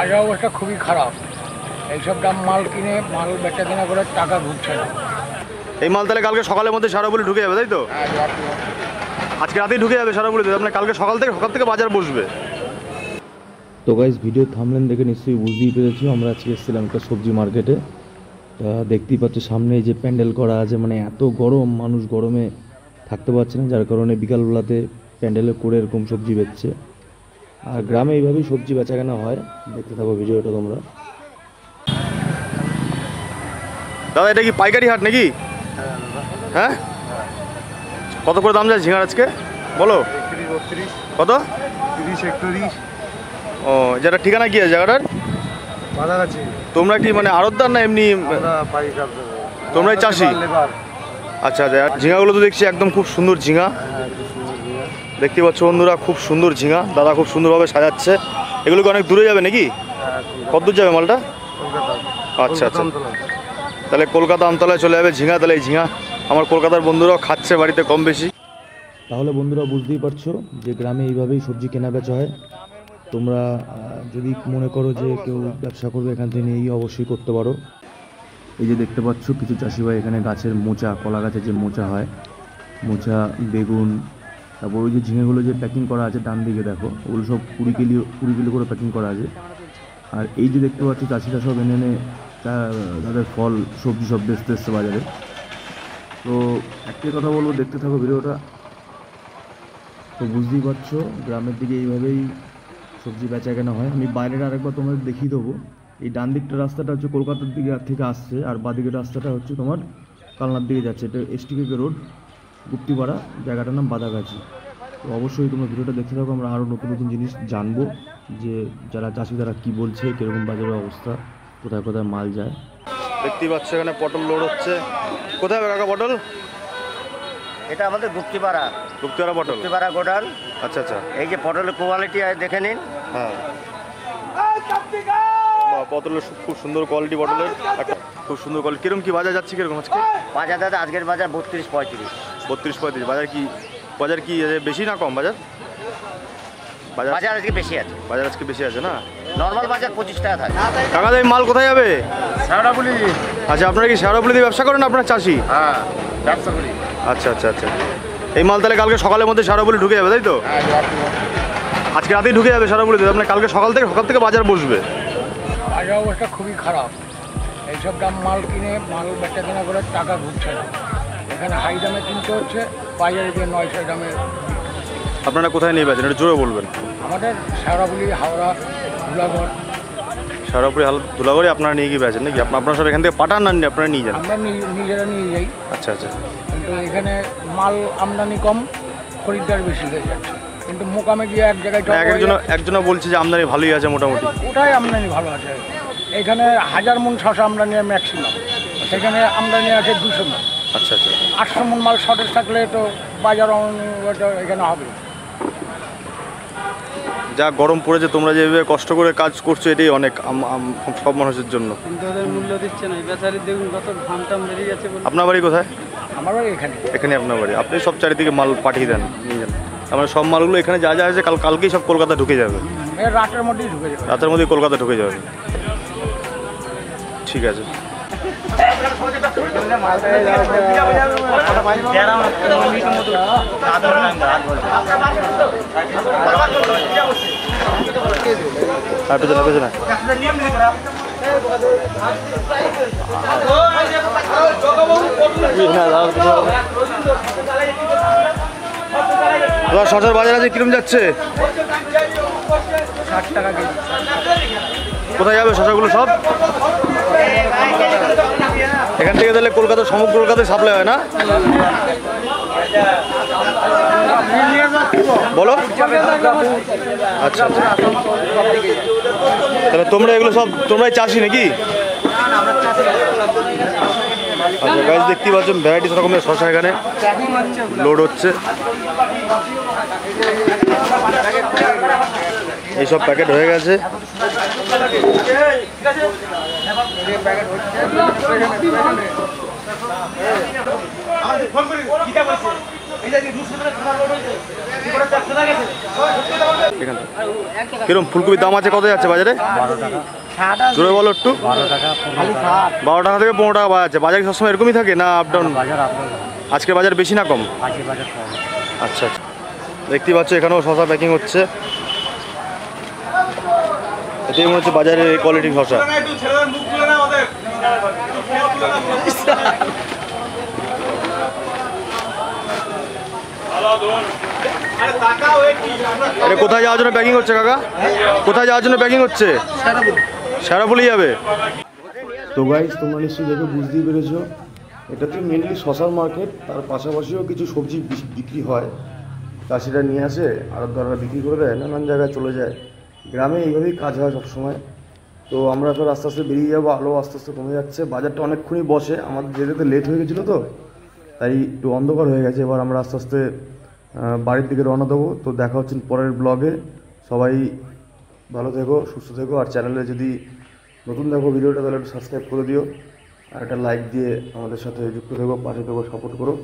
বাজার অবস্থা খুবই খারাপ। এইসব দাম মাল কিনে মাল বেচা কেনা করে টাকা ঢুকছে না। এই মাল তাহলে কালকে সকালের মধ্যে সারাবলি ঢুকে যাবে, তাই তো? আজকে রাতেই ঢুকে যাবে সারাবলিতে, আপনার কালকে সকাল থেকে বাজার বসবে। তো গাইস, ভিডিও থামলেন দেখে নিশ্চয়ই বুঝতেই পেরেছি আমরা আজকে এসেছিলাম একটা সবজি মার্কেটে। তা দেখতেই পাচ্ছ সামনে যে প্যান্ডেল করা আছে, মানে এত গরম, মানুষ গরমে থাকতে পারছে না, যার কারণে বিকালবেলাতে প্যান্ডেলে করে এরকম সবজি বেচছে। আর গ্রামে এইভাবেই সবজি বেচা কেনা হয়। দেখতে থাকো ভিডিওটা তোমরা। দাদা এটা কি পাইকারি হাট নাকি? হ্যাঁ, কত করে দাম যায় ঝিঙার আজকে বলো? কত? 30-31। ও, যেটা ঠিকানা কি আছে জায়গাটার? বাজাগাছি। তোমরা কি মানে আড়তদার না এমনি তোমরাই চাষি? আচ্ছা আচ্ছা। ঝিঙাগুলো তো দেখছি একদম খুব সুন্দর ঝিঙা, দেখতে পাচ্ছ বন্ধুরা, খুব সুন্দর ঝিঙা। দাদা খুব সুন্দরভাবে সাজাচ্ছে। এগুলো কি অনেক দূরে যাবে নাকি? কত দূর যাবে মালটা? আচ্ছা আচ্ছা, তাহলে কলকাতা আমতলায় চলে যাবে ঝিঙা। তাহলে এই ঝিঙা আমার কলকাতার বন্ধুরাও খাচ্ছে বাড়িতে কম বেশি। তাহলে বন্ধুরা বুঝতেই পারছো যে গ্রামে এইভাবেই সবজি কেনা বেচা হয়। তোমরা যদি মনে করো যে কেউ ব্যবসা করবে এখান থেকে নিয়েই অবশ্যই করতে পারো। এই যে দেখতে পাচ্ছ কিছু চাষি ভাই এখানে গাছের মোচা, কলা গাছের যে মোচা হয়, মোচা, বেগুন, তারপর ওই যে ঝিঙেগুলো যে প্যাকিং করা আছে ডান দিকে দেখো, ওগুলো সব 20 কিলো করে প্যাকিং করা আছে। আর এই যে দেখতে পাচ্ছ চাষিরা সব এনে এনে তাদের ফল সবজি সব বেচতে এসছে বাজারে। তো একটাই কথা বলবো, দেখতে থাকো ভিডিওটা। তো বুঝতেই পারছো গ্রামের দিকে এইভাবেই সবজি বেচা কেনা হয়। আমি বাইরের আরেকবার তোমাদের দেখিয়ে দেবো। এই ডান দিকটা রাস্তাটা হচ্ছে কলকাতার দিকে থেকে আসছে, আর বাদিকের রাস্তাটা হচ্ছে তোমার কালনার দিকে যাচ্ছে। এটা STK রোড, গুপ্তিপাড়া, জায়গাটার নাম বাদাগাছি। তো অবশ্যই তোমরা ভিডিওটা দেখতে থাকো, আমরা আরও নতুন নতুন জিনিস জানবো, যে যারা চাষি তারা কী বলছে, কীরকম বাজারের অবস্থা, কোথায় কোথায় মাল যায়। দেখতেই পাচ্ছ এখানে পটল লোড হচ্ছে। কোথায় হবে কাকা পটল? এটা আমাদের গুপ্তিপাড়া পটল, গুপ্তিপাড়া গোডাউন। আচ্ছা আচ্ছা। এই যে পটলের কোয়ালিটি দেখে নিন। হ্যাঁ, পটলের খুব সুন্দর কোয়ালিটি, পটলের খুব সুন্দর কোয়ালিটি। কিরকম কি বাজার যাচ্ছে, কিরকম আজকে বাজার? দাদা আজকের বাজার 32-35। 32-35। বাজার কি বেশি না কম? বাজার আজকে বেশি আছে। বাজার আজকে বেশি আছে না? নর্মাল বাজার 25 টাকা থাকে। কাকা এই মাল কোথায় যাবে? শেওড়াফুলি। আচ্ছা, আপনারা কি শেওড়াফুলি দিয়ে ব্যবসা করেন? আপনার চাষি? হ্যাঁ, ব্যবসা করি। আচ্ছা আচ্ছা আচ্ছা। এই মাল তাহলে কালকে সকালের মধ্যে শেওড়াফুলি ঢুকে যাবে, তাই তো? আজকে রাতেই ঢুকে যাবে শেওড়াফুলিতে, আপনার কালকে সকাল থেকে বাজার বসবে। বাজার অবস্থা খুবই খারাপ। এইসব দাম মাল কিনে মাল বেচা কেনা করে টাকা ঢুকছে না। এখানে হাই দামে কিনতে হচ্ছে, বাজারে গিয়ে 900 দামে। আপনারা কোথায় নিয়ে বেচেন, এটা জোরে বলবেন। আমাদের শেওড়াফুলি, হাওড়া, ধুলাগড়। শেওড়াফুলি, ধুলাগড়ে আপনারা নিয়ে গিয়ে বেচেন নাকি? আপনারা সব এখান থেকে পাঠান না আপনারা নিয়ে যান? আমরা নিজেরা নিয়ে যাই। আচ্ছা আচ্ছা। কিন্তু এখানে মাল আমদানি কম, খরিদ্দার বেশি হয়ে যাচ্ছে। কিন্তু মোকামে গিয়ে এক জায়গায় একজনা বলছে যে আমদানি ভালোই আছে মোটামুটি। ওটাই আমদানি ভালো আছে। এখানে 1000 মন শসা আমদানি ম্যাক্সিমাম, সেখানে আমদানি আছে 200 মন। আচ্ছা আচ্ছা। 800 মন মাল শর্টেজ থাকলে তো বাজার এখানে হবে। যা গরম পড়েছে, তোমরা যেভাবে কষ্ট করে কাজ করছো এটাই অনেক সব মানুষের জন্য। কিন্তু ওদের মূল্য দিচ্ছে না। বেচারি দেখুন কত ঘাম টাম বেরিয়ে যাচ্ছে। আপনার বাড়ি কোথায়? আমার বাড়ি এখানে। এখানে আপনার বাড়ি? আপনি সব চারিদিকে মাল পাঠিয়ে দেন, নিয়ে যান। আমার সব মালগুলো এখানে যা যা আছে কালকেই সব কলকাতা ঢুকে যাবে। রাতের মধ্যেই ঢুকে যাবে। রাতের মধ্যেই কলকাতা ঢুকে যাবে। ঠিক আছে। শসার বাজার আছে কিরম যাচ্ছে? 60 টাকা কেজি। কোথায় যাবে শসাগুলো সব? এখান থেকে তাহলে কলকাতা, সমগ্র কলকাতায় সাপ্লাই হয় না? বলো। আচ্ছা আচ্ছা। তাহলে তোমরা এগুলো সব তোমরাই চাষি নাকি? আচ্ছা গাছ, দেখতেই পাচ্ছেন ভ্যারাইটিস রকমের শসা এখানে লোড হচ্ছে। এইসব প্যাকেট হয়ে গেছে। এখানে কিরম ফুলকপির দাম আছে, কত যাচ্ছে বাজারে? জোরে বলো একটু। 12 টাকা থেকে 15 টাকা বাজার আছে। বাজার কি সবসময় এরকমই থাকে না আপ ডাউন? আজকে বাজার বেশি না কম? আচ্ছা আচ্ছা, দেখতে পাচ্ছ এখানেও শশা প্যাকিং হচ্ছে। এটাই মনে হচ্ছে বাজারের এই কোয়ালিটির শশা। এটা কোথায় যাওয়ার জন্য প্যাকিং হচ্ছে কাকা? কোথায় যাওয়ার জন্য প্যাকিং হচ্ছে? শেরাপুলি যাবে। তো গাইস, তোমরা নিশ্চয়ই দেখে বুঝতেই পেরেছো, এটা তো মেনলি শশার মার্কেট। তার পাশাপাশিও কিছু সবজি বিক্রি হয়, চাষিরা নিয়ে আসে, আড়তদাররা বিক্রি করে দেয়, নানান জায়গায় চলে যায়। গ্রামে এইভাবেই কাজ হয় সবসময়। তো আমরা এখন আস্তে আস্তে বেরিয়ে যাবো, আলো আস্তে আস্তে কমে যাচ্ছে, বাজারটা অনেকক্ষণই বসে। আমাদের যেতে লেট হয়ে গেছিলো তো, তাই একটু অন্ধকার হয়ে গেছে। এবার আমরা আস্তে আস্তে বাড়ির দিকে রওনা দেবো। তো দেখা হচ্ছে পরের ব্লগে। সবাই ভালো থেকো, সুস্থ থেকো। আর চ্যানেলে যদি নতুন দেখো ভিডিওটা, তাহলে একটু সাবস্ক্রাইব করে দিও, আর একটা লাইক দিয়ে আমাদের সাথে যুক্ত থেকো, পাশে থেকো, সাপোর্ট করো।